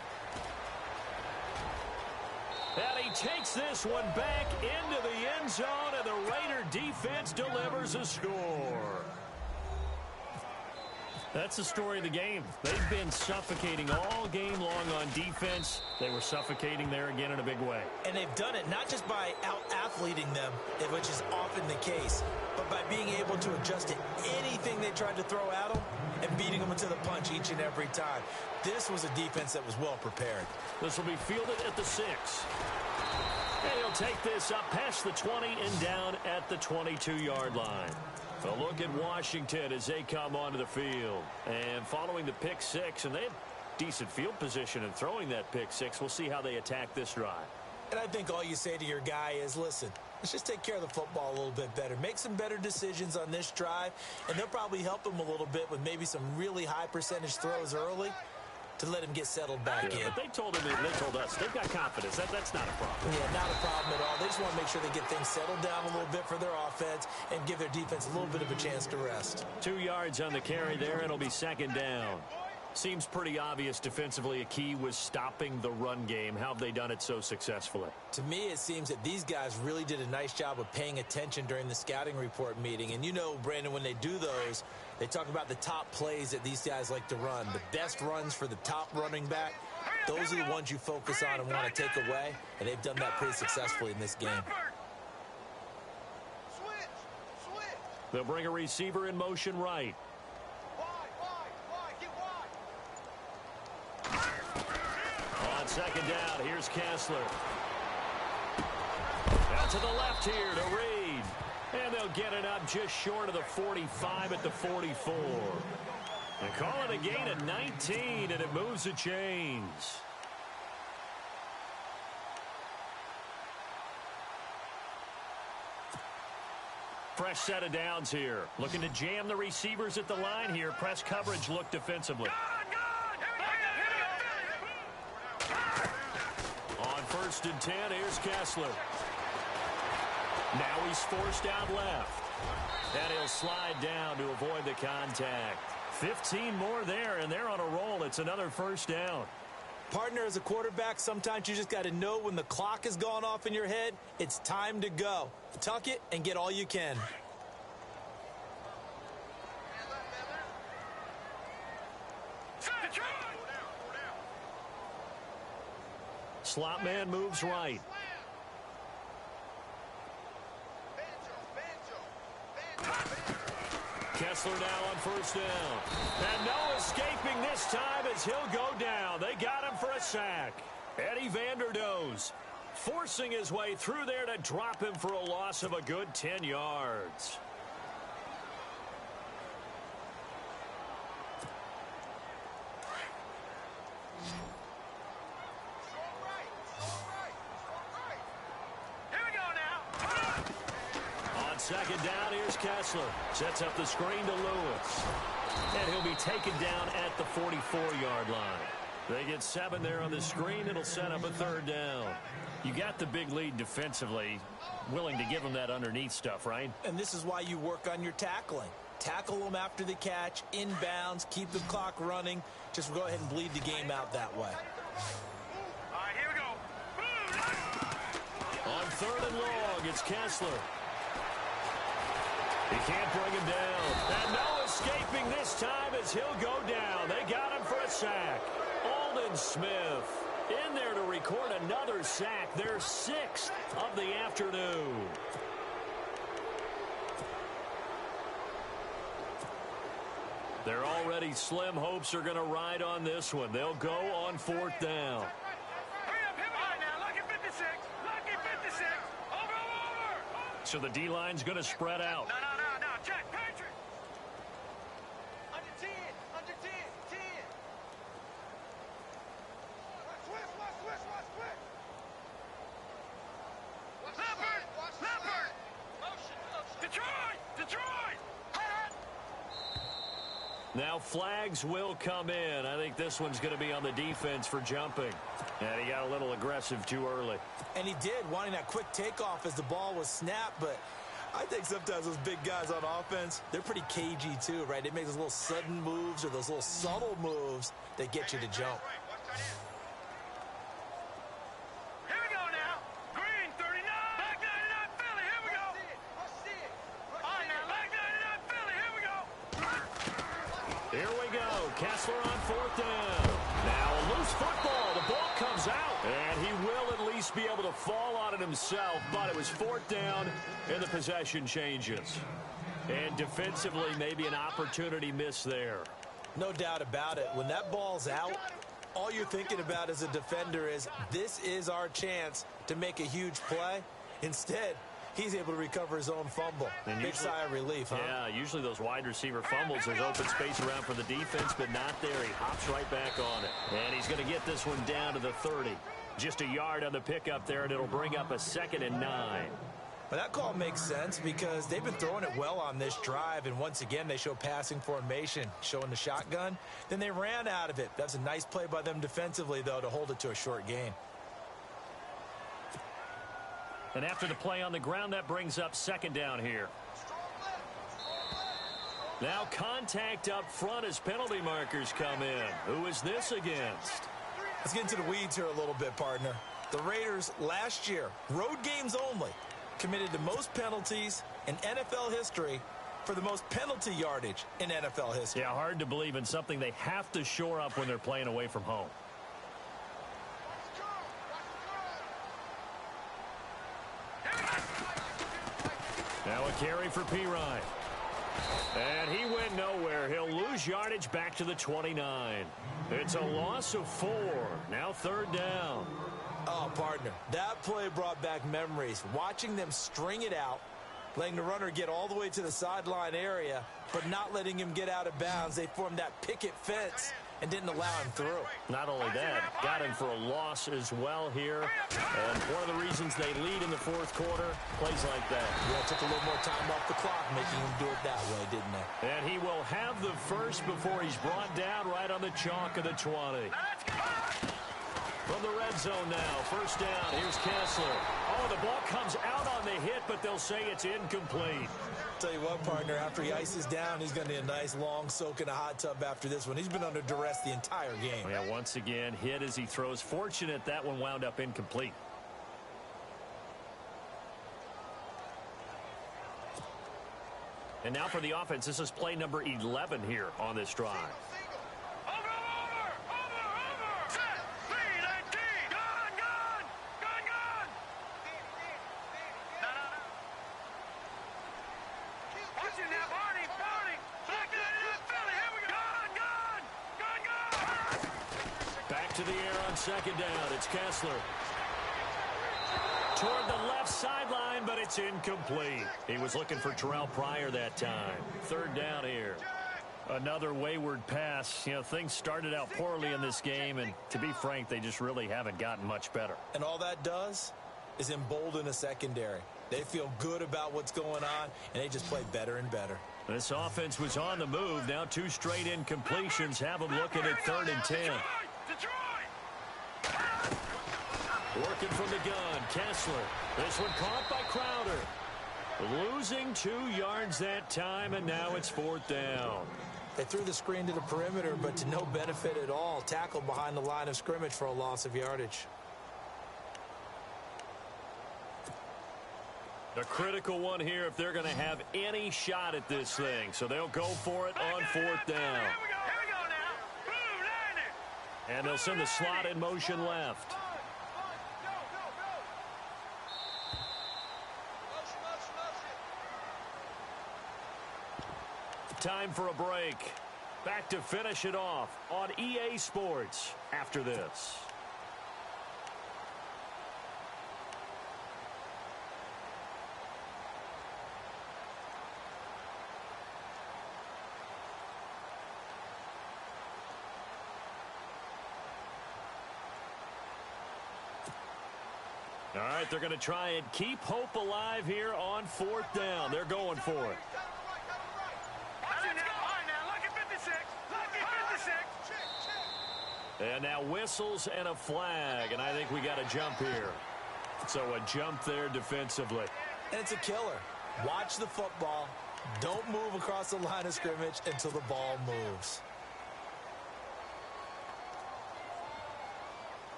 And he takes this one back into the end zone, and the Raider defense delivers a score. That's the story of the game. They've been suffocating all game long on defense. They were suffocating there again in a big way. And they've done it not just by out-athleting them, which is often the case, but by being able to adjust to anything they tried to throw at them and beating them to the punch each and every time. This was a defense that was well prepared. This will be fielded at the 6. And he'll take this up past the 20 and down at the 22-yard line. A look at Washington as they come onto the field. And following the pick 6, and they have decent field position in throwing that pick 6. We'll see how they attack this drive. And I think all you say to your guy is, listen, let's just take care of the football a little bit better. Make some better decisions on this drive, and they'll probably help him a little bit with maybe some really high percentage throws early to let him get settled back in. But they told him, they told us, they've got confidence. That's not a problem. Yeah, not a problem at all. They just want to make sure they get things settled down a little bit for their offense and give their defense a little bit of a chance to rest. 2 yards on the carry there. It'll be 2nd down. Seems pretty obvious defensively a key was stopping the run game. How have they done it so successfully? To me, it seems that these guys really did a nice job of paying attention during the scouting report meeting. And you know, Brandon, when they do those, they talk about the top plays that these guys like to run. The best runs for the top running back, those are the ones you focus on and want to take away. And they've done that pretty successfully in this game. They'll bring a receiver in motion right. On 2nd down, here's Kessler. Out to the left here to Reed. And they'll get it up just short of the 45 at the 44. And call it a gain of 19, and it moves the chains. fresh set of downs here. Looking to jam the receivers at the line here. Press coverage look defensively. On 1st and 10, here's Kessler. Now he's forced out left. And he'll slide down to avoid the contact. 15 more there, and they're on a roll. It's another first down. Partner, as a quarterback, sometimes you just got to know when the clock has gone off in your head, it's time to go. Tuck it and get all you can. Slot man moves right. Kessler now on 1st down. And no escaping this time as he'll go down. They got him for a sack. Eddie Vanderdoes forcing his way through there to drop him for a loss of a good 10 yards. Second down, here's Kessler. Sets up the screen to Lewis. And he'll be taken down at the 44-yard line. They get 7 there on the screen. It'll set up a 3rd down. You got the big lead defensively. Willing to give them that underneath stuff, right? And this is why you work on your tackling. Tackle them after the catch, inbounds, keep the clock running. Just go ahead and bleed the game out that way. All right, here we go. On 3rd and long, it's Kessler. He can't bring him down. And no escaping this time as he'll go down. They got him for a sack. Aldon Smith in there to record another sack. Their 6th of the afternoon. Their already slim hopes are going to ride on this one. They'll go on 4th down. So the D-line's going to spread out. No, Jack, Patrick. Under 10, 10. Leopard. Motion. Detroit. Now flags will come in. I think this one's going to be on the defense for jumping. And he got a little aggressive too early. And he did, wanting that quick takeoff as the ball was snapped. But I think sometimes those big guys on offense, they're pretty cagey too, right? They make those little sudden moves or those little subtle moves that get you to jump. Here we go now. Green 39. Black 99 Philly. Here we go. All right, now. Black 99 Philly. Here we go. Here we go. Kessler on 4th down. Now a loose football. The ball comes out. And he will at least be able to fall on it himself. But it was 4th down and the possession changes. And defensively, maybe an opportunity miss there. No doubt about it. When that ball's out, all you're thinking about as a defender is, this is our chance to make a huge play. Instead, he's able to recover his own fumble. And big sigh of relief, huh? Yeah, usually those wide receiver fumbles, there's open space around for the defense, but not there. He hops right back on it. And he's going to get this one down to the 30. Just a yard on the pickup there, and it'll bring up a 2nd and 9. But that call makes sense because they've been throwing it well on this drive, and once again, they show passing formation, showing the shotgun. Then they ran out of it. That's a nice play by them defensively, though, to hold it to a short gain. And after the play on the ground, that brings up 2nd down here. Now contact up front as penalty markers come in. Who is this against? Let's get into the weeds here a little bit, partner. The Raiders last year, road games only, committed the most penalties in NFL history for the most penalty yardage in NFL history. Yeah, hard to believe in something they have to shore up when they're playing away from home. Now a carry for Pirine. And he went nowhere. He'll lose yardage back to the 29. It's a loss of 4. Now 3rd down. Oh, partner, that play brought back memories. Watching them string it out, letting the runner get all the way to the sideline area, but not letting him get out of bounds. They formed that picket fence and didn't allow him through. Not only that, got him for a loss as well here. And one of the reasons they lead in the fourth quarter, plays like that. Yeah, took a little more time off the clock, making him do it that way, didn't they? And he will have the first before he's brought down right on the chalk of the 20. From the red zone now, first down, here's Kessler. Oh, the ball comes out on the hit, but they'll say it's incomplete. Tell you what, partner, after he ices down, he's going to need a nice long soak in a hot tub after this one. He's been under duress the entire game. Yeah, once again, hit as he throws. Fortunate that one wound up incomplete. And now for the offense, this is play number 11 here on this drive. Back to the air on second down. It's Kessler. Toward the left sideline, but it's incomplete. He was looking for Terrell Pryor that time. Third down here. Another wayward pass. You know, things started out poorly in this game, and to be frank, they just really haven't gotten much better. And all that does is embolden a secondary. They feel good about what's going on, and they just play better and better. This offense was on the move. Now 2 straight incompletions have them looking at 3rd and 10. Working from the gun, Kessler. This one caught by Crowder. Losing 2 yards that time, and now it's 4th down. They threw the screen to the perimeter, but to no benefit at all. Tackled behind the line of scrimmage for a loss of yardage. A critical one here if they're going to have any shot at this thing. So they'll go for it on 4th down. And they'll send the slot in motion left. Time for a break. Back to finish it off on EA Sports after this. All right, they're going to try and keep hope alive here on 4th down. They're going for it. And now whistles and a flag, and I think we got a jump here. So a jump there defensively. And it's a killer. Watch the football. Don't move across the line of scrimmage until the ball moves.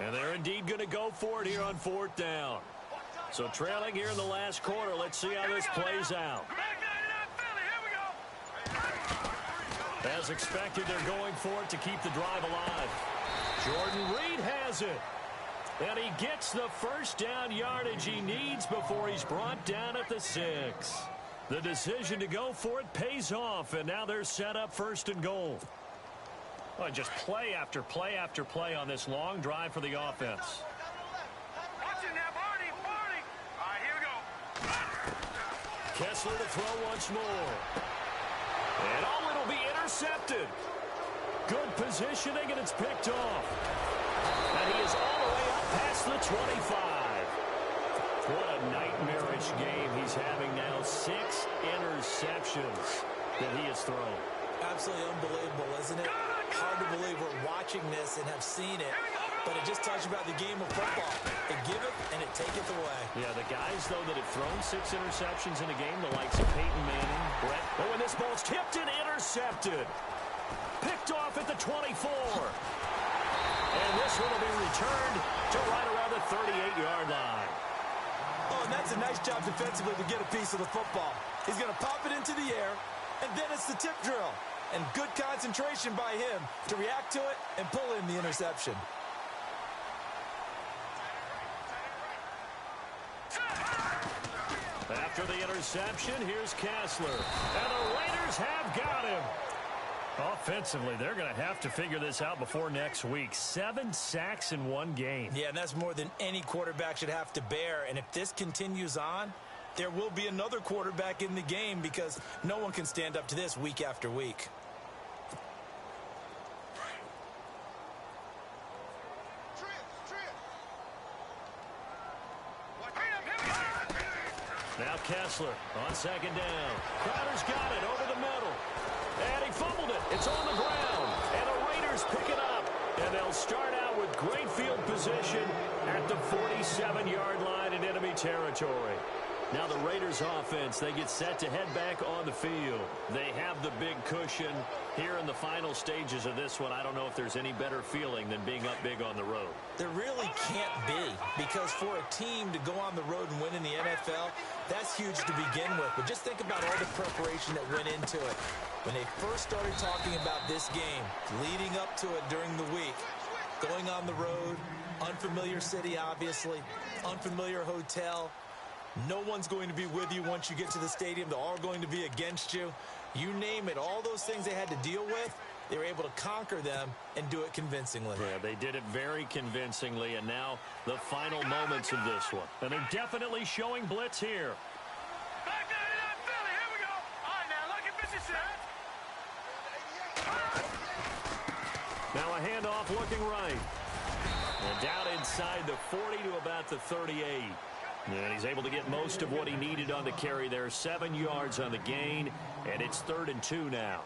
And they're indeed going to go for it here on 4th down. So trailing here in the last quarter. Let's see how this plays out. As expected, they're going for it to keep the drive alive. Jordan Reed has it. And he gets the first down yardage he needs before he's brought down at the 6. The decision to go for it pays off, and now they're set up 1st and goal. Well, just play after play after play on this long drive for the offense. Kessler to throw once more. And it'll be intercepted. Good positioning, and it's picked off. And he is all the way up past the 25. What a nightmarish game he's having now. 6 interceptions that he has thrown. Absolutely unbelievable, isn't it? Hard to believe we're watching this and have seen it, but it just talks about the game of football. They give it and it taketh away. Yeah, the guys, though, that have thrown 6 interceptions in a game, the likes of Peyton Manning, Brett. Oh, and this ball's tipped and intercepted. Picked off at the 24. And this one will be returned to right around the 38-yard line. Oh, and that's a nice job defensively to get a piece of the football. He's going to pop it into the air, and then it's the tip drill. And good concentration by him to react to it and pull in the interception. After the interception, here's Kessler. And the Raiders have got him. Offensively, they're going to have to figure this out before next week. 7 sacks in one game. Yeah, and that's more than any quarterback should have to bear. And if this continues on, there will be another quarterback in the game because no one can stand up to this week after week. Now Kessler on second down. Crowder's got it over the middle. And he fumbled it. It's on the ground. And the Raiders pick it up. And they'll start out with great field position at the 47-yard line in enemy territory. Now the Raiders offense, they get set to head back on the field. They have the big cushion here in the final stages of this one. I don't know if there's any better feeling than being up big on the road. There really can't be, because for a team to go on the road and win in the NFL, that's huge to begin with. But just think about all the preparation that went into it. When they first started talking about this game, leading up to it during the week, going on the road, unfamiliar city, obviously, unfamiliar hotel. No one's going to be with you once you get to the stadium. They're all going to be against you. You name it, all those things they had to deal with, they were able to conquer them and do it convincingly. Yeah, they did it very convincingly, and now the final moments of this one. And they're definitely showing blitz here. Back down to that Philly. Here we go. All right, now, look at this set. Now a handoff looking right. And down inside the 40 to about the 38. And he's able to get most of what he needed on the carry there. 7 yards on the gain, and it's 3rd and 2 now.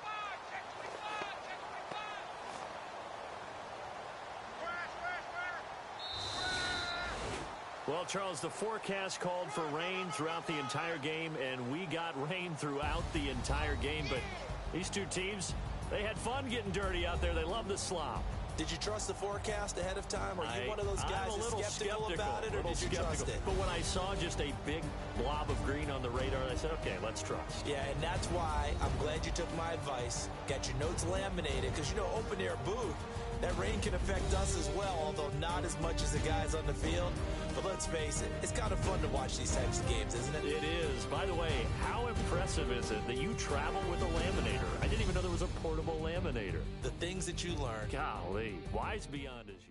Well, Charles, the forecast called for rain throughout the entire game, and we got rain throughout the entire game. But these two teams, they had fun getting dirty out there. They love the slop. Did you trust the forecast ahead of time? Are you one of those guys I'm a little skeptical about it, or did you trust it? But when I saw just a big blob of green on the radar, I said, okay, let's trust. Yeah, and that's why I'm glad you took my advice. Got your notes laminated, because, you know, open-air booth, that rain can affect us as well, although not as much as the guys on the field. But let's face it, it's kind of fun to watch these types of games, isn't it? It is. By the way, how impressive is it that you travel with a laminator? I didn't even know there was a portable laminator. The things that you learn. Golly, wise beyond his years.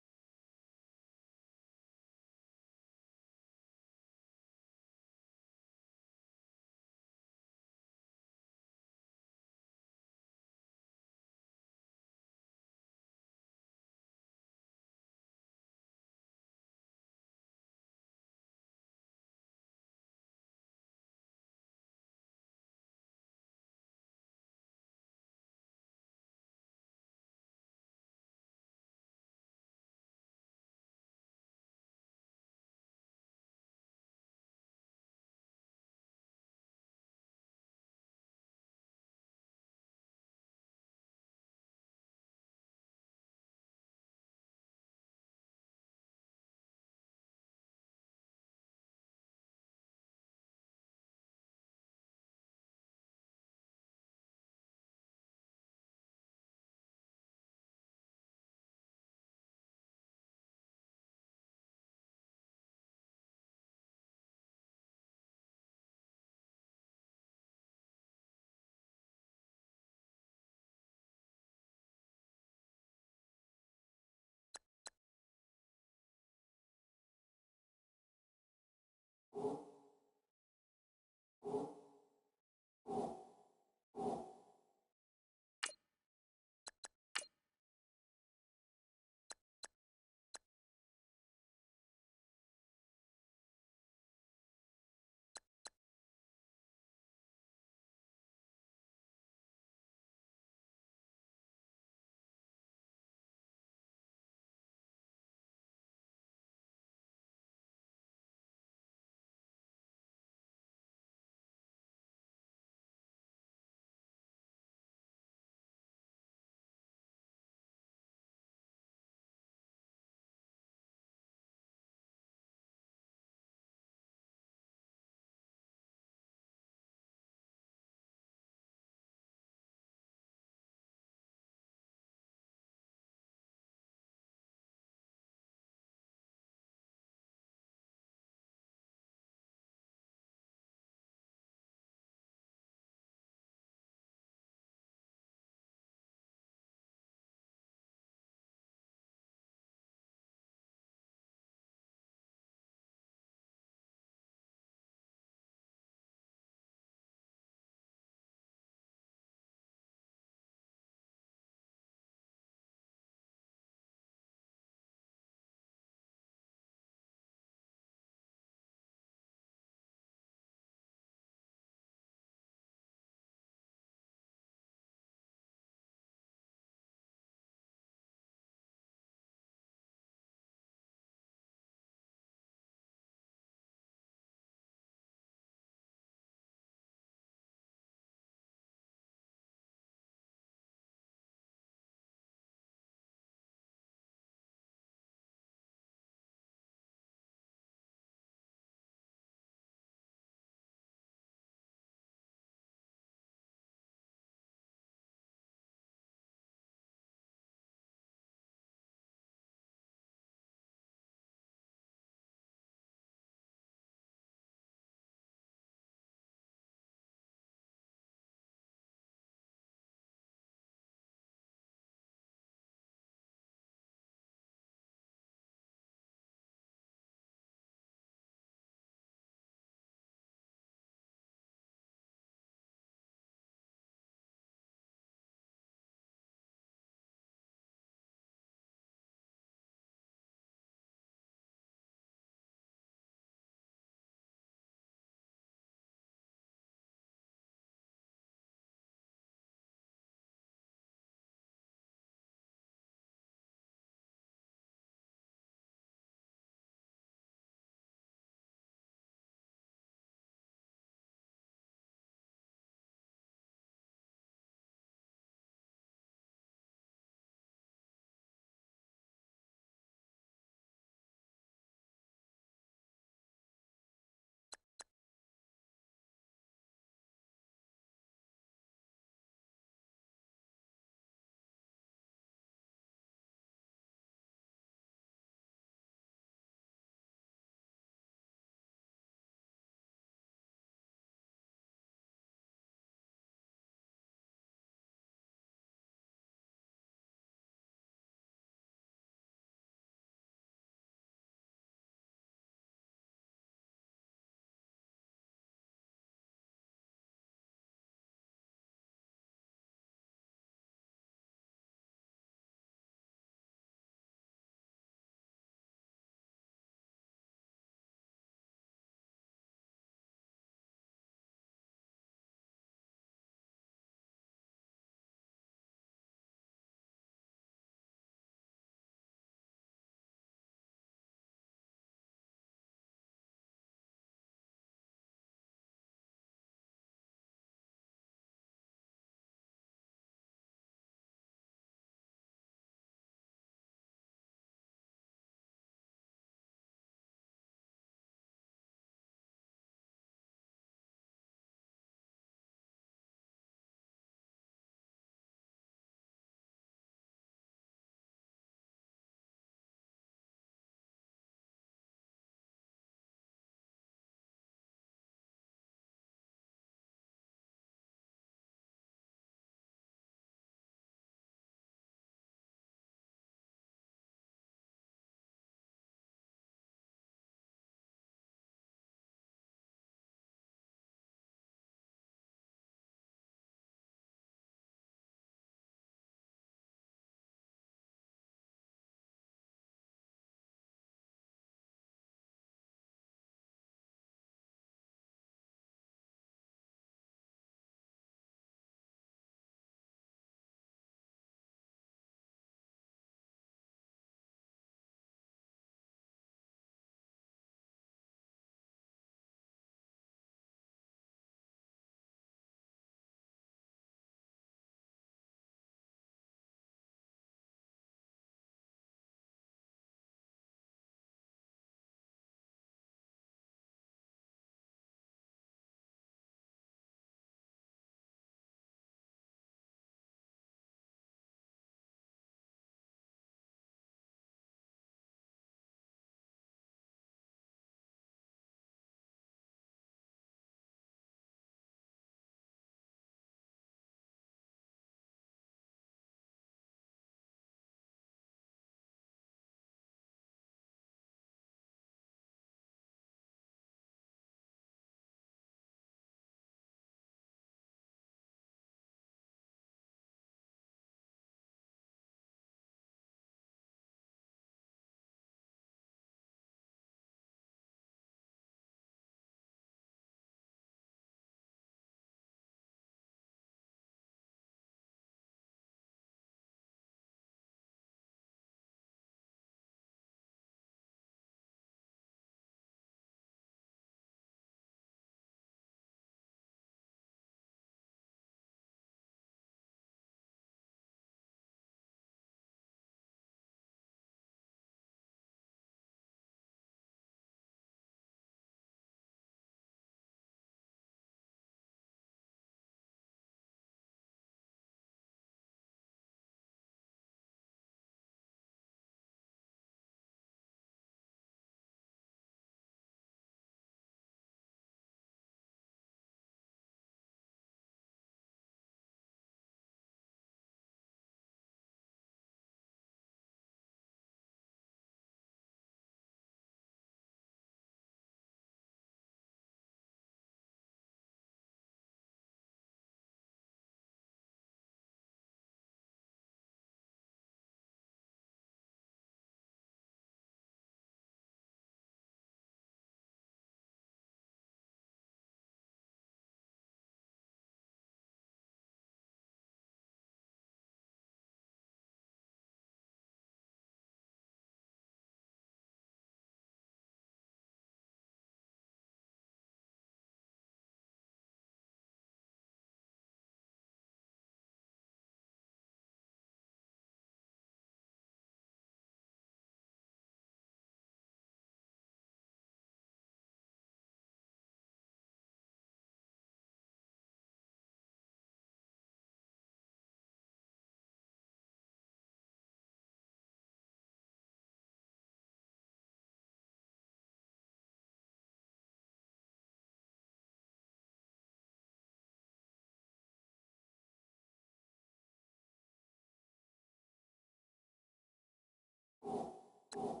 You